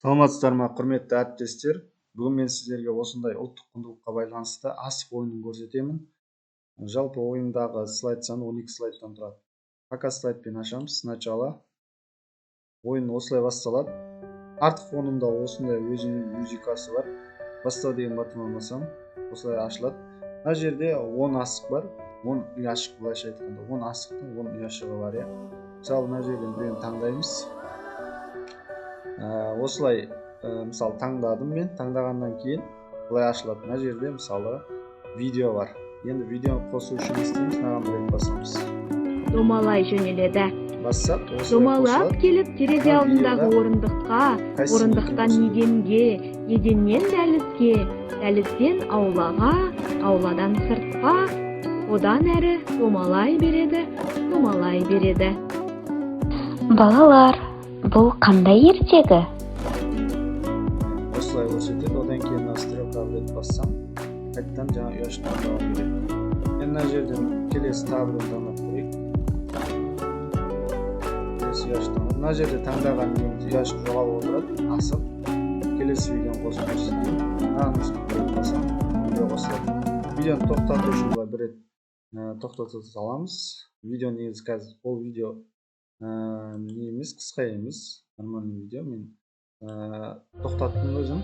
Саламатсыздар ма, құрметті әріптестер. Бүгін мен сіздерге осындай ұлттық құндылыққа байланысты асық ойынын көрсетемін. Жалпы ойындағы слайд саны 12 слайдтан тұрады. Пока слайдпен ашамыз. Сначала ойын осылай басталады. Арт фонында осындай өзінің музыкасы бар. Бастау деген батырманы басам, осылай ашылады. Мына жерде 10 асық бар. 10 ұяшық, былайша айтқанда 10 асықтың 10 ұяшығы бар. Мысалы, мына жерден біреуін таңдаймыз. Осылай мысалы таңдадым мен. Таңдағаннан кейін былай ашылады. Мына жерде мысалы видео бар. Енді видеоны қосу үшін не істейміз? Мынаған бір рет басамыз. Домалай жөнеледі. Бассақ, домалап келіп терезе алдындағы орындықтан еденге, еденнен дәлізге, дәлізден аулаға, ауладан сыртқа, одан әрі домалай береді. Балалар, бұл қандай ертегі? Осылай көрсетеді. Одан кейін стрелка бір рет бассам, қайттан жаңа ұяшықтан давам береді. Енді мына жерден келесі тағы бір таңдап көрейік. Мына жерде таңдаған ұяшық жоғалып отырады. Асып, келесі видеоны қосып көрсетейін. Мынаны бір рет басам, видео қосылады. Видеоны тоқтату үшін бір рет тоқтата саламыз. Видео негізі қазір ол видео не емес, қысқа емес, нормальный видео. Мен тоқтаттым өзім.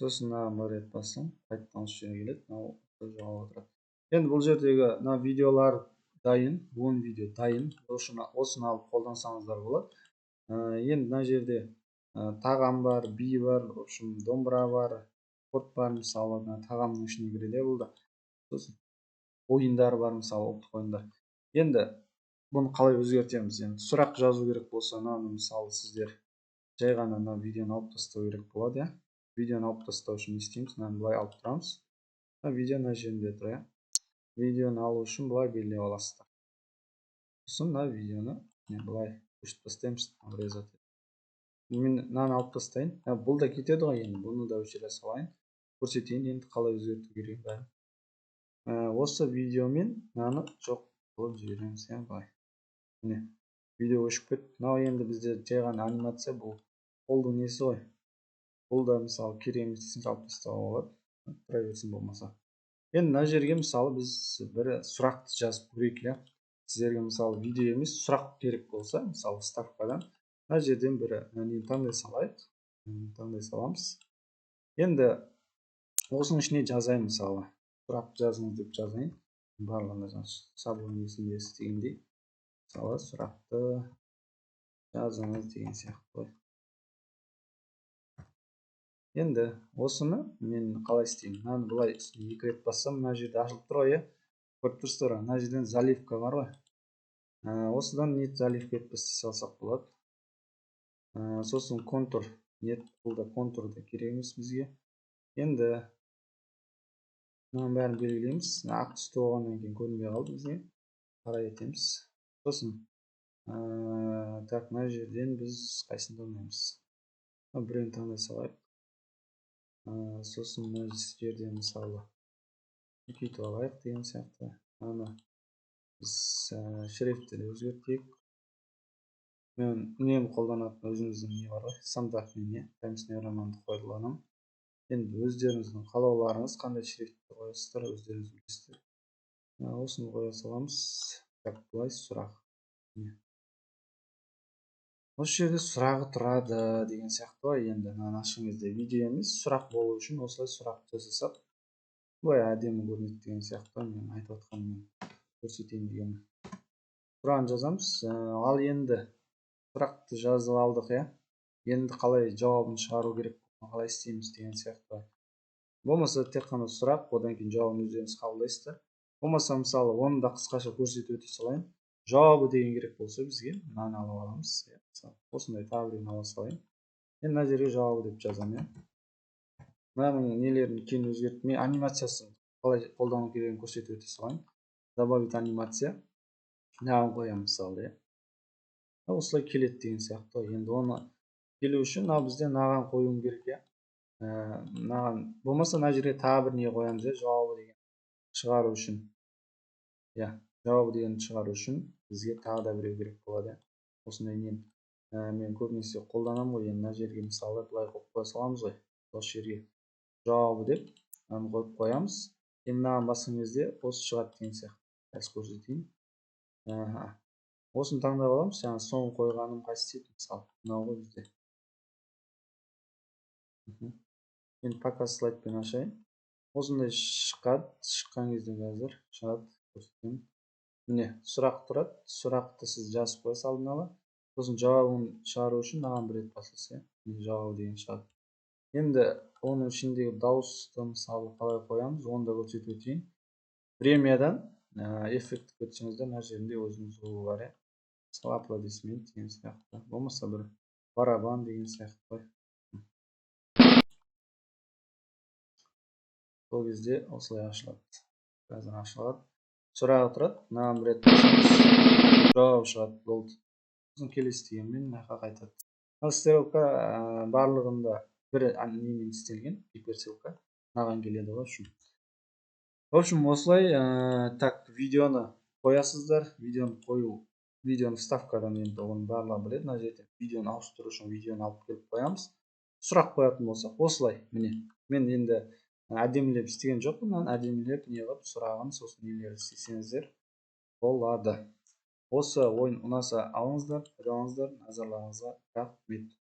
Сосын бір рет бассам, қайттан осы жерге келеді. Жоғалып отырады. Енді бұл жердегі видеолар дайын, 10 видео дайын. Осыны алып қолдансаңыздар болады. Енді мына жерде тағам бар, би бар, в общем, домбыра бар, спорт бар, мысалы, тағамның ішіне кіреді бұл да. Сосын ойындар бар, мысалы, ұлттық ойындар. Енді бұны қалай өзгертеміз? Енді сұрақ жазу керек болса, мысалы, сіздер жай ғана видеоны алып тастау керек болады. Видеоны алып тастау үшін не істейміз? Былай алып тұрамыз. Видео мына жерінде тұр. Видеоны алу үшін былай белгілеп аласыздар. Сосын видеоны былай көшіп тастаймыз, обрезать. Мен мынаны алып тастайын. Бұл да кетеді ғой, енді бұны да өшіре салайын. Көрсетейін енді қалай өзгерту керек бәрін. Осы видеомен мынаны жоқ қылып жібереміз. Былай. Міне, видео өшіп кетті. Мынау енді бізде жай ғана анимация, бұл қолдың несі ғой. Бұл да мысалы керек емес десеңіз алып тастауға болады. Тұра берсін болмаса. Енді мына жерге мысалы біз бір сұрақты жазып көрейік. Сіздерге мысалы видео емес, сұрақ керек болса, мысалы вставкадан мына жерден бір таңдай салайық. Таңдай саламыз. Енді осының ішіне жазайын, мысалы сұрақ жазыңыз деп жазайын. Барлығында шаблон есімде істегендей. Мысалы сұрақты жазыңыз деген сияқты. Енді осыны мен қалай істеймін? Мынаны былай үстіне 2 рет бассам, мына жерде ашылып тұр ғой. Көріп тұрсыздар, мына жерден заливка бар ғой. Осыдан нет заливка етіп салсақ болады. Сосын контур, нет, бұл да контурда керек емес бізге. Енді мынаның бәрін белгілейміз. Ақ түсті болғаннан кейін көрінбей қалды бізге. Қара етеміз. Сосын мына жерден біз қайсыны таңдаймыз? Біреуін таңдай салайық. Сосын мына жерден мысалы үлкейтіп алайық деген сияқты. Біз шрифтті өзгертейік. Мен үнемі қолданатын өзіміздің не бар ғой, стандартный не, Times New Roman'ды қолданамын. Енді өздеріңіздің қалауларыңыз қандай шрифтті қоясыздар, өздеріңіз білесіздер. Осыны қоя саламыз. Былай сұрақ. Осы жерде сұрағы тұрады деген сияқты ғой. Енді мынаны ашқан кезде видео емес, сұрақ болу үшін осылай сұрақ жасасақ, былай әдемі көрінеді деген сияқты. Мен айтып отқанмен көрсетейін дегенім. Сұрағын жазамыз. Ал енді сұрақты жазып алдық, енді қалай жауабын шығару керек, қалай істейміз деген сияқты. Болмаса тек қана сұрақ, одан кейін жауабын өздеріңіз қабылдайсыздар. Болмаса мысалы оны да қысқаша көрсетіп өте салайын. Жауабы деген керек болса бізге мынаны алып аламыз. Осындай тағы біреуін ала салайын. Енді мына жерге жауабы деп жазамын. Мынаның нелерін кейін өзгертіп, мен анимациясын қалай қолдану керегін көрсетіп өте салайын. Добавить анимация. Мынаған қоямын мысалы. Осылай келеді деген сияқты. Енді оны келу үшін бізде мынаған қоюым керек. мынаған болмаса мына жерге тағы бір не қоямыз жауабы деген шығару үшін. Жауабы деген шығару үшін бізге тағы да біреу керек болады. Осындай мен көбінесе қолданамын ғой. Енді мына жерге мысалы былай қойып қоя саламыз ғой. Осы жерге жауабы деп қойып қоямыз. Енді мынаған басқан кезде осы шығады деген сияқты. Қазір көрсетейін. Осыны таңдап аламыз. Жаңа соңғы қойғаным қайсы дейді, мысалы мынау ғой бізде. Енді показ слайдпен ашайын. Осындай шыққан кезде қазір шығады, көрсетемін. Міне сұрақ тұрады. Сұрақты сіз жазып қойасыз алдын ала. Сосын жауабын шығару үшін мынаған бір рет басасыз. Жауабы деген шығады. Енді оның ішіндегі дауысты мысалы қалай қоямыз, оны да көрсетіп өтейін. Премиядан эффект өтсеңіздер, мына жерінде өзінің жолы бар. Мысалы аплодисмент деген сияқты, болмаса бір барабан деген сияқты қой. Сол кезде осылай ашылады. Қазір ашылады. Сұрағы тұрады. Мынаған бір рет басамыз. Жауап шығады. Болды. Сосын келесі дегенмен мына қайтады. Стрелка барлығында бір немен істелген, гиперссылка. Мынаған келеді ғой үшін. В общем, осылай видеоны қоясыздар. Видеоны вставкадан енді оның барлығы біледі. Мына жерде видеоны ауыстыру үшін видеоны алып келіп қоямыз. Сұрақ қоятын болсақ, осылай. Міне, мен енді әдемілеп істеген жоқпын. Әдемілеп не қылып сұрағын сосын нелер істесеңіздер болады. Осы ойын ұнаса алыңыздар, назарларыңызға рахмет.